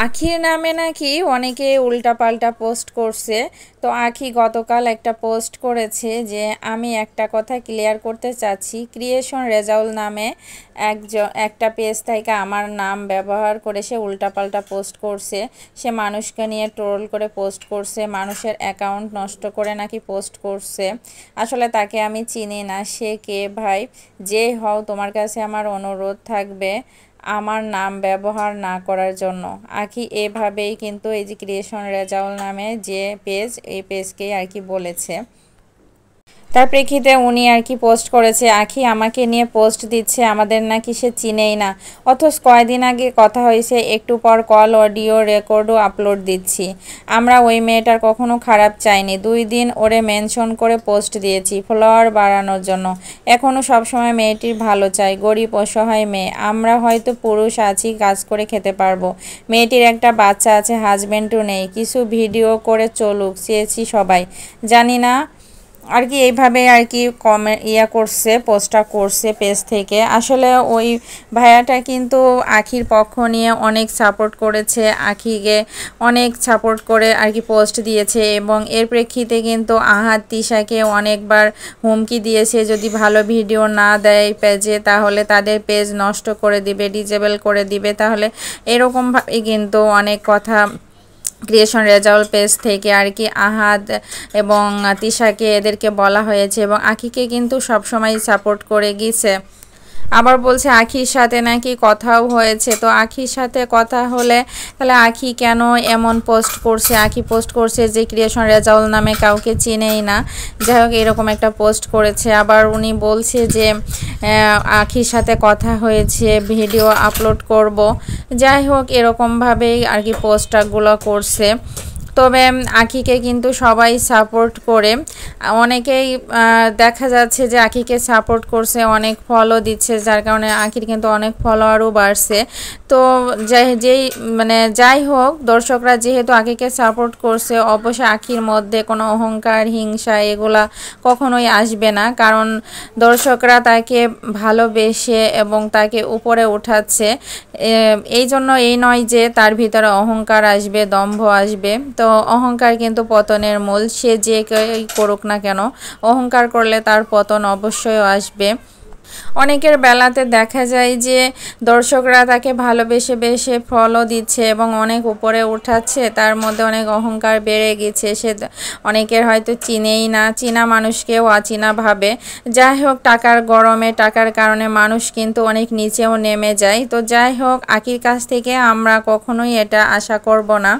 আখির নামে নাকি অনেকে উল্টাপাল্টা পোস্ট করছে। তো আখি গতকাল একটা পোস্ট করেছে যে আমি একটা কথা ক্লিয়ার করতে চাচ্ছি, ক্রিয়েশন রেজাউল নামে একটা পেজ থেকে আমার নাম ব্যবহার করে সে উল্টাপাল্টা পোস্ট করছে। সে মানুষকে নিয়ে ট্রোল করে পোস্ট করছে, মানুষের অ্যাকাউন্ট নষ্ট করে নাকি পোস্ট করছে। আসলে তাকে আমি চিনি না, সে কে ভাই? যে হও, তোমার কাছে আমার অনুরোধ থাকবে আমার নাম ব্যবহার না করার জন্য। আখি এভাবেই কিন্তু এই যে ক্রিয়েশন রেজাউল নামে যে পেজ, এই পেজকেই আর কি বলেছে। তার প্রেক্ষিতে উনি আর কি পোস্ট করেছে, আখি আমাকে নিয়ে পোস্ট দিচ্ছে, আমাদের নাকি সে চিনেই না, অথচ কয়দিন আগে কথা হয়েছে, একটু পর কল অডিও রেকর্ডও আপলোড দিচ্ছি। আমরা ওই মেয়েটার কখনো খারাপ চাইনি, 2 দিন ওরে মেনশন করে পোস্ট দিয়েছি ফলোয়ার বাড়ানোর জন্য। এখনও সবসময় মেয়েটির ভালো চাই, গরিব অসহায় মেয়ে, আমরা হয়তো পুরুষ আছি, কাজ করে খেতে পারবো, মেয়েটির একটা বাচ্চা আছে, হাজবেন্ডও নেই, কিছু ভিডিও করে চলুক চেয়েছি সবাই, জানি না আর কি। এইভাবে আর কি করছে, পোস্টটা করছে পেজ থেকে। আসলে ওই ভাইয়াটা কিন্তু আখির পক্ষ নিয়ে অনেক সাপোর্ট করেছে, আখিকে অনেক সাপোর্ট করে আর কি পোস্ট দিয়েছে, এবং এর প্রেক্ষিতে কিন্তু আহাদ তিশাকে অনেকবার হুমকি দিয়েছে, যদি ভালো ভিডিও না দেয় পেজে তাহলে তাদের পেজ নষ্ট করে দিবে, ডিজেবল করে দিবে। তাহলে এরকমভাবে কিন্তু অনেক কথা ক্রিয়েশন রেজাউল পেজ থেকে আর কি আহাদ এবং তিশাকে এদেরকে বলা হয়েছে, এবং আখিকে কিন্তু সবসময় সাপোর্ট করে গিয়েছে। আবার বলছে আখির সাথে নাকি কথাও হয়েছে। তো আখির সাথে কথা হলে তাহলে আখি কেন এমন পোস্ট করছে? আখি পোস্ট করছে যে ক্রিয়েশন রেজাউল নামে কাউকে চিনেই না, যাই হোক এরকম একটা পোস্ট করেছে। আবার উনি বলছে যে আখির সাথে কথা হয়েছে, ভিডিও আপলোড করব, যাই হোক এরকমভাবেই আর কি পোস্টগুলো করছে। তবে আখিকে কিন্তু সবাই সাপোর্ট করে, অনেকেই দেখা যাচ্ছে যে আখিকে সাপোর্ট করছে, অনেক ফলো দিচ্ছে, যার কারণে আখির কিন্তু অনেক ফলোয়ারও বাড়ছে। তো যাই হোক, দর্শকরা যেহেতু আখিকে সাপোর্ট করছে, অবশ্যই আখির মধ্যে কোনো অহংকার, হিংসা এগুলা কখনোই আসবে না, কারণ দর্শকরা তাকে ভালোবেসে এবং তাকে উপরে উঠাচ্ছে। এই জন্য এই নয় যে তার ভিতরে অহংকার আসবে, দম্ভ আসবে। তো অহংকার কিন্তু পতনের মূল, সে যে কেউই করুক না কেন, অহংকার করলে তার পতন অবশ্যই আসবে। অনেকের বেলাতে দেখা যায় যে দর্শকরা তাকে ভালোবেসে বেশে ফলো দিচ্ছে এবং অনেক উপরে উঠাচ্ছে, তার মধ্যে অনেক অহংকার বেড়ে গেছে, সে অনেকের হয়তো চিনেই না, চীনা মানুষকেও অচীনা ভাবে। যাই হোক, টাকার গরমে, টাকার কারণে মানুষ কিন্তু অনেক নিচেও নেমে যায়। তো যাই হোক, আখির কাছ থেকে আমরা কখনোই এটা আশা করব না।